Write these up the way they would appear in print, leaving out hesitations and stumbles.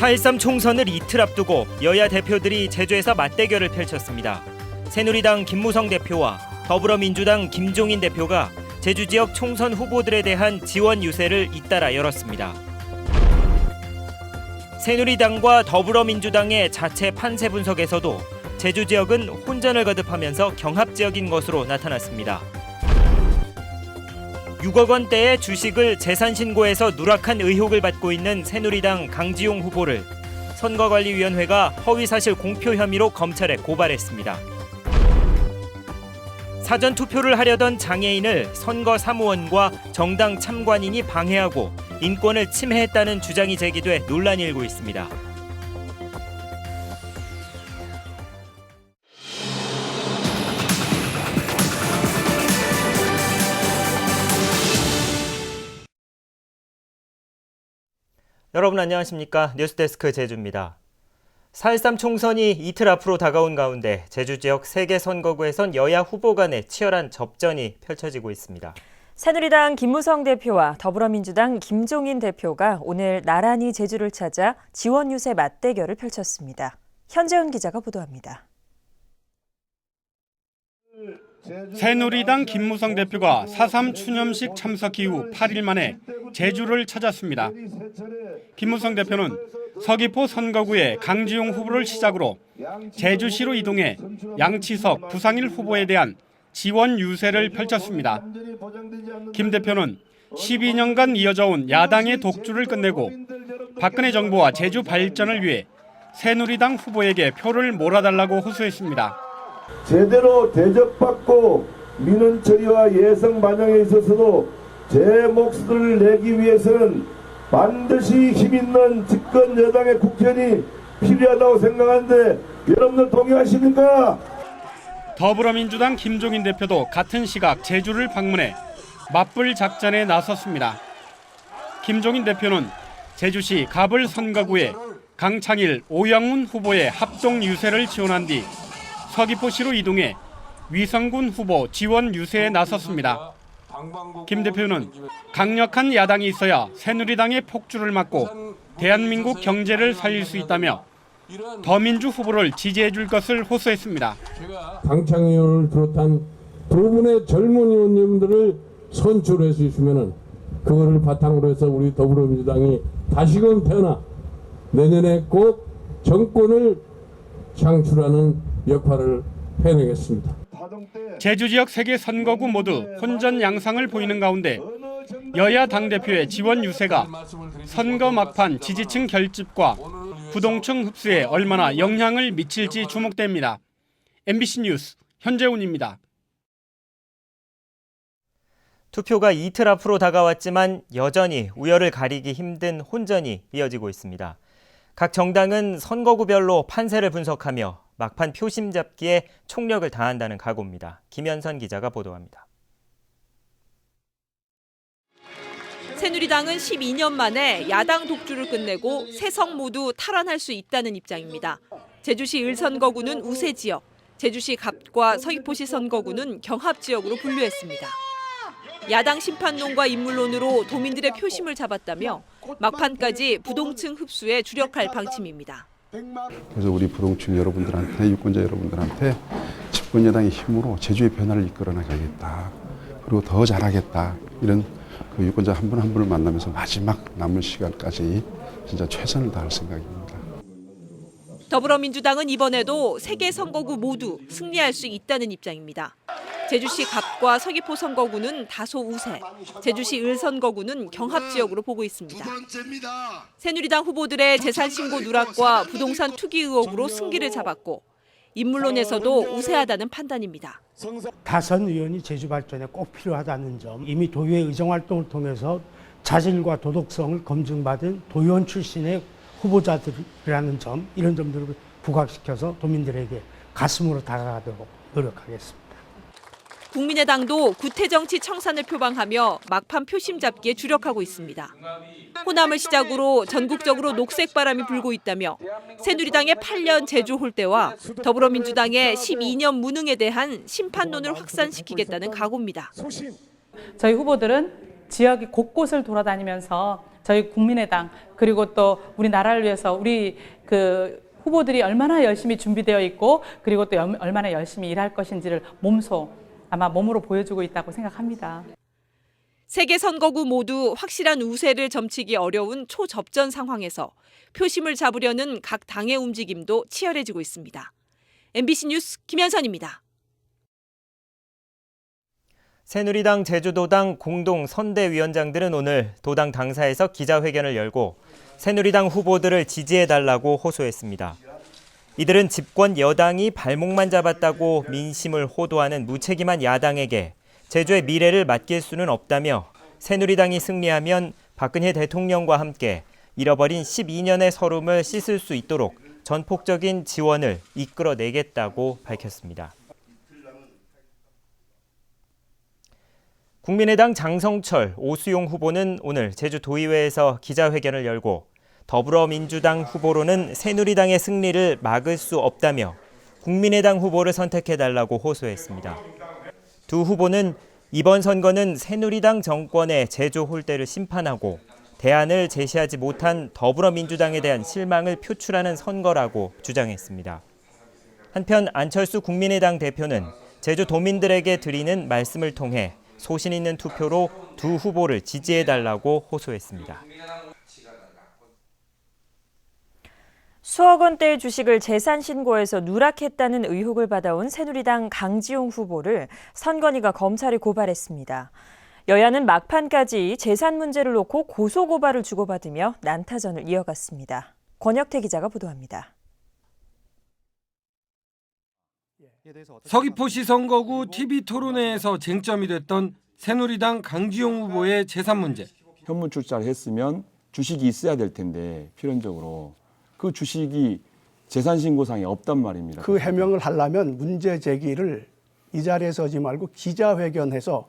4.13 총선을 이틀 앞두고 여야 대표들이 제주에서 맞대결을 펼쳤습니다. 새누리당 김무성 대표와 더불어민주당 김종인 대표가 제주 지역 총선 후보들에 대한 지원 유세를 잇따라 열었습니다. 새누리당과 더불어민주당의 자체 판세 분석에서도 제주 지역은 혼전을 거듭하면서 경합 지역인 것으로 나타났습니다. 6억 원대의 주식을 재산신고에서 누락한 의혹을 받고 있는 새누리당 강지용 후보를 선거관리위원회가 허위사실 공표 혐의로 검찰에 고발했습니다. 사전투표를 하려던 장애인을 선거사무원과 정당 참관인이 방해하고 인권을 침해했다는 주장이 제기돼 논란이 일고 있습니다. 여러분 안녕하십니까? 뉴스데스크 제주입니다. 4.13 총선이 이틀 앞으로 다가온 가운데 제주 지역 3개 선거구에선 여야 후보 간의 치열한 접전이 펼쳐지고 있습니다. 새누리당 김무성 대표와 더불어민주당 김종인 대표가 오늘 나란히 제주를 찾아 지원 유세 맞대결을 펼쳤습니다. 현재훈 기자가 보도합니다. 새누리당 김무성 대표가 4.3 추념식 참석 이후 8일 만에 제주를 찾았습니다. 김무성 대표는 서귀포 선거구의 강지용 후보를 시작으로 제주시로 이동해 양치석, 부상일 후보에 대한 지원 유세를 펼쳤습니다. 김 대표는 12년간 이어져온 야당의 독주를 끝내고 박근혜 정부와 제주 발전을 위해 새누리당 후보에게 표를 몰아달라고 호소했습니다. 제대로 대접받고 민원 처리와 예성 반영에 있어서도 제 몫을 내기 위해서는 반드시 힘있는 집권 여당의 국회의원이 필요하다고 생각하는데 여러분들 동의하십니까? 더불어민주당 김종인 대표도 같은 시각 제주를 방문해 맞불 작전에 나섰습니다. 김종인 대표는 제주시 갑을 선거구에 강창일, 오영훈 후보의 합동 유세를 지원한 뒤 서귀포시로 이동해 위성군 후보 지원 유세에 나섰습니다. 김 대표는 강력한 야당이 있어야 새누리당의 폭주를 막고 대한민국 경제를 살릴 수 있다며 더민주 후보를 지지해 줄 것을 호소했습니다. 강창일 의원을 비롯한 두 분의 젊은 의원님들을 선출해 주시면 그거를 바탕으로 해서 우리 더불어민주당이 다시금 태어나 내년에 꼭 정권을 창출하는 역할을 해내겠습니다. 제주 지역 3개 선거구 모두 혼전 양상을 보이는 가운데 여야 당대표의 지원 유세가 선거 막판 지지층 결집과 부동층 흡수에 얼마나 영향을 미칠지 주목됩니다. MBC 뉴스 현재훈입니다. 투표가 이틀 앞으로 다가왔지만 여전히 우열을 가리기 힘든 혼전이 이어지고 있습니다. 각 정당은 선거구별로 판세를 분석하며 막판 표심 잡기에 총력을 다한다는 각오입니다. 김현선 기자가 보도합니다. 새누리당은 12년 만에 야당 독주를 끝내고 세 성 모두 탈환할 수 있다는 입장입니다. 제주시 을선거구는 우세 지역, 제주시 갑과 서귀포시 선거구는 경합 지역으로 분류했습니다. 야당 심판론과 인물론으로 도민들의 표심을 잡았다며 막판까지 부동층 흡수에 주력할 방침입니다. 그래서 우리 부동층 여러분들한테, 유권자 여러분들한테 집권 여당의 힘으로 제주의 변화를 이끌어 나가겠다. 그리고 더 잘하겠다. 이런 그 유권자 한 분 한 분을 만나면서 마지막 남은 시간까지 진짜 최선을 다할 생각입니다. 더불어민주당은 이번에도 3개 선거구 모두 승리할 수 있다는 입장입니다. 제주시 갑과 서귀포 선거구는 다소 우세, 제주시 을 선거구는 경합 지역으로 보고 있습니다. 새누리당 후보들의 재산 신고 누락과 부동산 투기 의혹으로 승기를 잡았고 인물론에서도 우세하다는 판단입니다. 다선 의원이 제주 발전에 꼭 필요하다는 점, 이미 도의회 의정활동을 통해서 자질과 도덕성을 검증받은 도의원 출신의 후보자들이라는 점, 이런 점들을 부각시켜서 도민들에게 가슴으로 다가가도록 노력하겠습니다. 국민의당도 구태정치 청산을 표방하며 막판 표심 잡기에 주력하고 있습니다. 호남을 시작으로 전국적으로 녹색 바람이 불고 있다며 새누리당의 8년 제주 홀대와 더불어민주당의 12년 무능에 대한 심판론을 확산시키겠다는 각오입니다. 저희 후보들은 지역의 곳곳을 돌아다니면서 저희 국민의당 그리고 또 우리나라를 위해서 우리 그 후보들이 얼마나 열심히 준비되어 있고 그리고 또 얼마나 열심히 일할 것인지를 아마 몸으로 보여주고 있다고 생각합니다. 세 개 선거구 모두 확실한 우세를 점치기 어려운 초접전 상황에서 표심을 잡으려는 각 당의 움직임도 치열해지고 있습니다. MBC 뉴스 김현선입니다. 새누리당 제주도당 공동 선대위원장들은 오늘 도당 당사에서 기자회견을 열고 새누리당 후보들을 지지해달라고 호소했습니다. 이들은 집권 여당이 발목만 잡았다고 민심을 호도하는 무책임한 야당에게 제주의 미래를 맡길 수는 없다며 새누리당이 승리하면 박근혜 대통령과 함께 잃어버린 12년의 서름을 씻을 수 있도록 전폭적인 지원을 이끌어내겠다고 밝혔습니다. 국민의당 장성철, 오수용 후보는 오늘 제주도의회에서 기자회견을 열고 더불어민주당 후보로는 새누리당의 승리를 막을 수 없다며 국민의당 후보를 선택해달라고 호소했습니다. 두 후보는 이번 선거는 새누리당 정권의 제조 홀대를 심판하고 대안을 제시하지 못한 더불어민주당에 대한 실망을 표출하는 선거라고 주장했습니다. 한편 안철수 국민의당 대표는 제주도민들에게 드리는 말씀을 통해 소신 있는 투표로 두 후보를 지지해달라고 호소했습니다. 수억 원대의 주식을 재산 신고해서 누락했다는 의혹을 받아온 새누리당 강지용 후보를 선관위가 검찰에 고발했습니다. 여야는 막판까지 재산 문제를 놓고 고소고발을 주고받으며 난타전을 이어갔습니다. 권혁태 기자가 보도합니다. 서귀포시 선거구 TV토론회에서 쟁점이 됐던 새누리당 강지용 후보의 재산 문제. 현물 출자를 했으면 주식이 있어야 될 텐데 필연적으로 그 주식이 재산신고상에 없단 말입니다. 그 해명을 하려면 문제 제기를 이 자리에서 하지 말고 기자회견해서.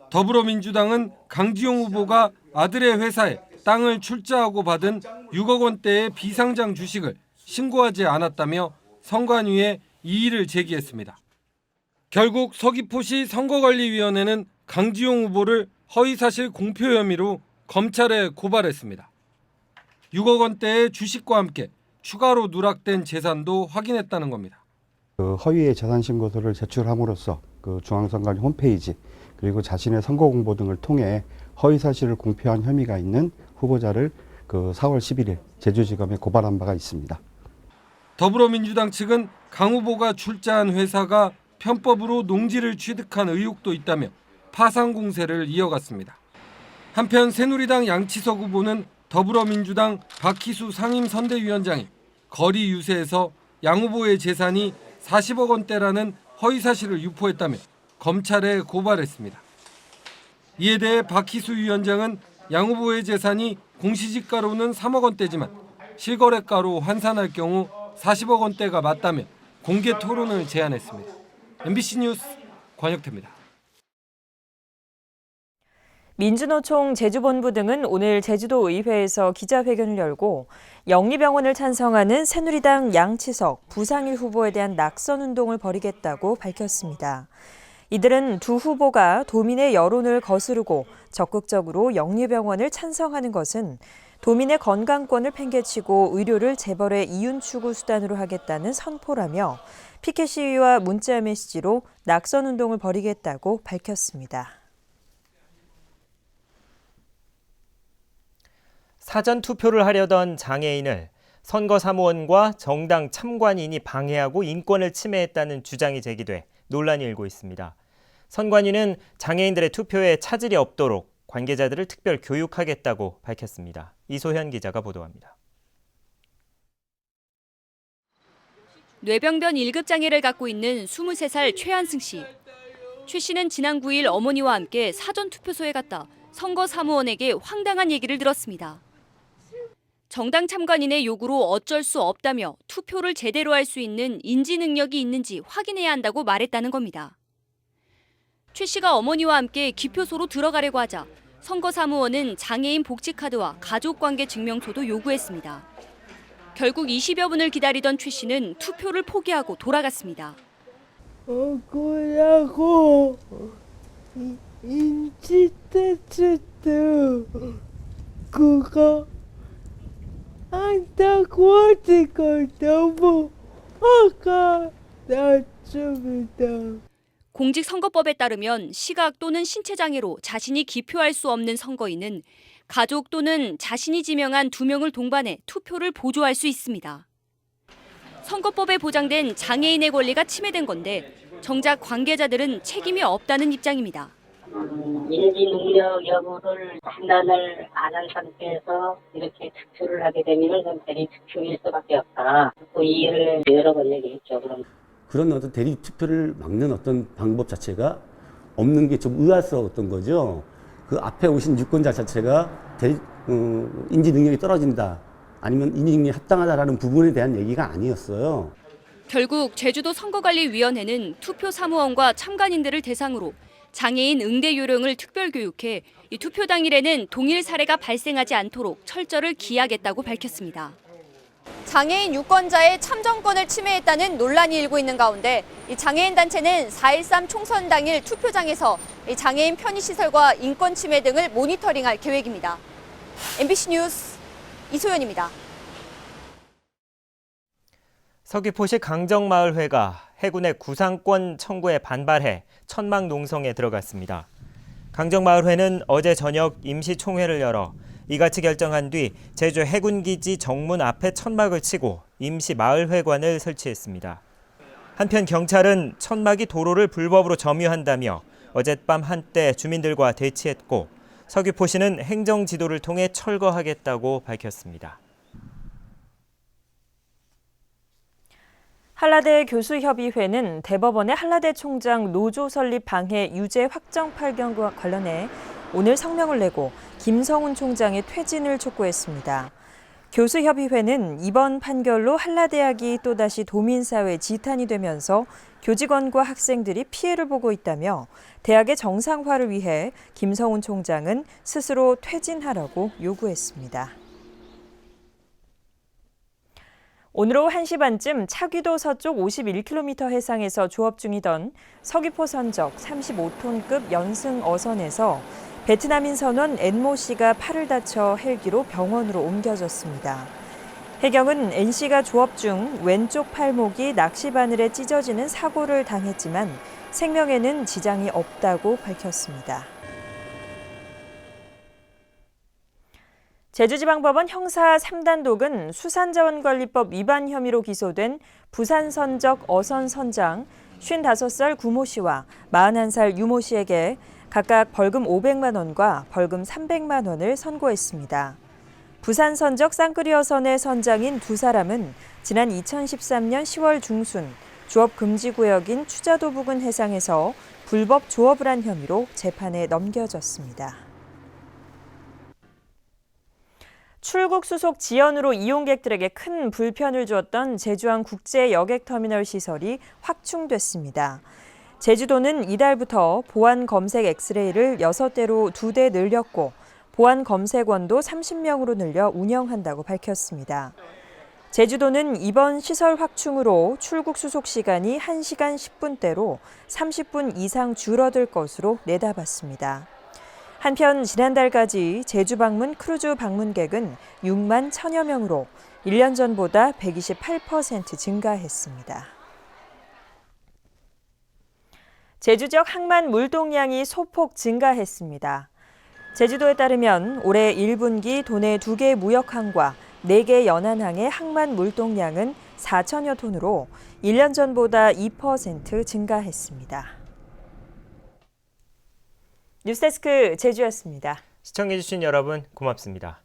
더불어민주당은 강지용 후보가 아들의 회사에 땅을 출자하고 받은 6억 원대의 비상장 주식을 신고하지 않았다며 선관위에 이의를 제기했습니다. 결국 서귀포시 선거관리위원회는 강지용 후보를 허위사실 공표 혐의로 검찰에 고발했습니다. 6억 원대의 주식과 함께 추가로 누락된 재산도 확인했다는 겁니다. 허위의 재산신고서를 제출함으로써 중앙선관위 홈페이지 그리고 자신의 선거 공보 등을 통해 허위사실을 공표한 혐의가 있는 후보자를 4월 11일 제주지검에 고발한 바가 있습니다. 더불어민주당 측은 강 후보가 출자한 회사가 편법으로 농지를 취득한 의혹도 있다며 파상 공세를 이어갔습니다. 한편 새누리당 양치석 후보는 더불어민주당 박희수 상임선대위원장이 거리 유세에서 양 후보의 재산이 40억 원대라는 허위사실을 유포했다며 검찰에 고발했습니다. 이에 대해 박희수 위원장은 양 후보의 재산이 공시지가로는 3억 원대지만 실거래가로 환산할 경우 40억 원대가 맞다며 공개 토론을 제안했습니다. MBC 뉴스 권혁태입니다. 민주노총 제주본부 등은 오늘 제주도 의회에서 기자회견을 열고 영리병원을 찬성하는 새누리당 양치석, 부상일 후보에 대한 낙선운동을 벌이겠다고 밝혔습니다. 이들은 두 후보가 도민의 여론을 거스르고 적극적으로 영리병원을 찬성하는 것은 도민의 건강권을 팽개치고 의료를 재벌의 이윤 추구 수단으로 하겠다는 선포라며 피켓 시위와 문자 메시지로 낙선운동을 벌이겠다고 밝혔습니다. 사전 투표를 하려던 장애인을 선거사무원과 정당 참관인이 방해하고 인권을 침해했다는 주장이 제기돼 논란이 일고 있습니다. 선관위는 장애인들의 투표에 차질이 없도록 관계자들을 특별 교육하겠다고 밝혔습니다. 이소현 기자가 보도합니다. 뇌병변 1급 장애를 갖고 있는 23살 최한승 씨. 최 씨는 지난 9일 어머니와 함께 사전 투표소에 갔다 선거사무원에게 황당한 얘기를 들었습니다. 정당 참관인의 요구로 어쩔 수 없다며 투표를 제대로 할 수 있는 인지 능력이 있는지 확인해야 한다고 말했다는 겁니다. 최 씨가 어머니와 함께 기표소로 들어가려고 하자 선거사무원은 장애인 복지카드와 가족관계 증명서도 요구했습니다. 결국 20여 분을 기다리던 최 씨는 투표를 포기하고 돌아갔습니다. 억울하고 인지 테스트도 그거 한다고 하니까 너무 화가 났습니다. 공직선거법에 따르면 시각 또는 신체장애로 자신이 기표할 수 없는 선거인은 가족 또는 자신이 지명한 2명을 동반해 투표를 보조할 수 있습니다. 선거법에 보장된 장애인의 권리가 침해된 건데 정작 관계자들은 책임이 없다는 입장입니다. 인지 능력 여부를 판단을 안 한 상태에서 이렇게 투표를 하게 되면 대리 투표일 수밖에 없다. 그 이해를 여러 번 얘기했죠. 그런 어떤 대리 투표를 막는 어떤 방법 자체가 없는 게 좀 의아스러웠던 거죠. 그 앞에 오신 유권자 자체가 인지 능력이 떨어진다, 아니면 인지 능력이 합당하다라는 부분에 대한 얘기가 아니었어요. 결국 제주도 선거관리위원회는 투표 사무원과 참관인들을 대상으로 장애인 응대 요령을 특별 교육해 이 투표 당일에는 동일 사례가 발생하지 않도록 철저를 기하겠다고 밝혔습니다. 장애인 유권자의 참정권을 침해했다는 논란이 일고 있는 가운데 이 장애인 단체는 4.13 총선 당일 투표장에서 이 장애인 편의시설과 인권 침해 등을 모니터링할 계획입니다. MBC 뉴스 이소연입니다. 서귀포시 강정마을회가 해군의 구상권 청구에 반발해 천막 농성에 들어갔습니다. 강정마을회는 어제 저녁 임시총회를 열어 이같이 결정한 뒤 제주 해군기지 정문 앞에 천막을 치고 임시 마을회관을 설치했습니다. 한편 경찰은 천막이 도로를 불법으로 점유한다며 어젯밤 한때 주민들과 대치했고 서귀포시는 행정지도를 통해 철거하겠다고 밝혔습니다. 한라대 교수협의회는 대법원의 한라대 총장 노조 설립 방해 유죄 확정 판결과 관련해 오늘 성명을 내고 김성훈 총장의 퇴진을 촉구했습니다. 교수협의회는 이번 판결로 한라대학이 또다시 도민사회 지탄이 되면서 교직원과 학생들이 피해를 보고 있다며 대학의 정상화를 위해 김성훈 총장은 스스로 퇴진하라고 요구했습니다. 오늘 오후 1시 반쯤 차귀도 서쪽 51km 해상에서 조업 중이던 서귀포 선적 35톤급 연승 어선에서 베트남인 선원 엔모 씨가 팔을 다쳐 헬기로 병원으로 옮겨졌습니다. 해경은 엔 씨가 조업 중 왼쪽 팔목이 낚시바늘에 찢어지는 사고를 당했지만 생명에는 지장이 없다고 밝혔습니다. 제주지방법원 형사 3단독은 수산자원관리법 위반 혐의로 기소된 부산선적 어선 선장 55살 구모 씨와 41살 유모 씨에게 각각 벌금 500만 원과 벌금 300만 원을 선고했습니다. 부산선적 쌍끌이 어선의 선장인 두 사람은 지난 2013년 10월 중순 조업 금지 구역인 추자도 부근 해상에서 불법 조업을 한 혐의로 재판에 넘겨졌습니다. 출국 수속 지연으로 이용객들에게 큰 불편을 주었던 제주항 국제 여객터미널 시설이 확충됐습니다. 제주도는 이달부터 보안 검색 엑스레이를 6대로 2대 늘렸고 보안 검색원도 30명으로 늘려 운영한다고 밝혔습니다. 제주도는 이번 시설 확충으로 출국 수속 시간이 1시간 10분대로 30분 이상 줄어들 것으로 내다봤습니다. 한편 지난달까지 제주 방문 크루즈 방문객은 6만 1,000여 명으로 1년 전보다 128% 증가했습니다. 제주 지역 항만 물동량이 소폭 증가했습니다. 제주도에 따르면 올해 1분기 도내 2개 무역항과 4개 연안항의 항만 물동량은 4천여 톤으로 1년 전보다 2% 증가했습니다. 뉴스데스크 제주였습니다. 시청해주신 여러분 고맙습니다.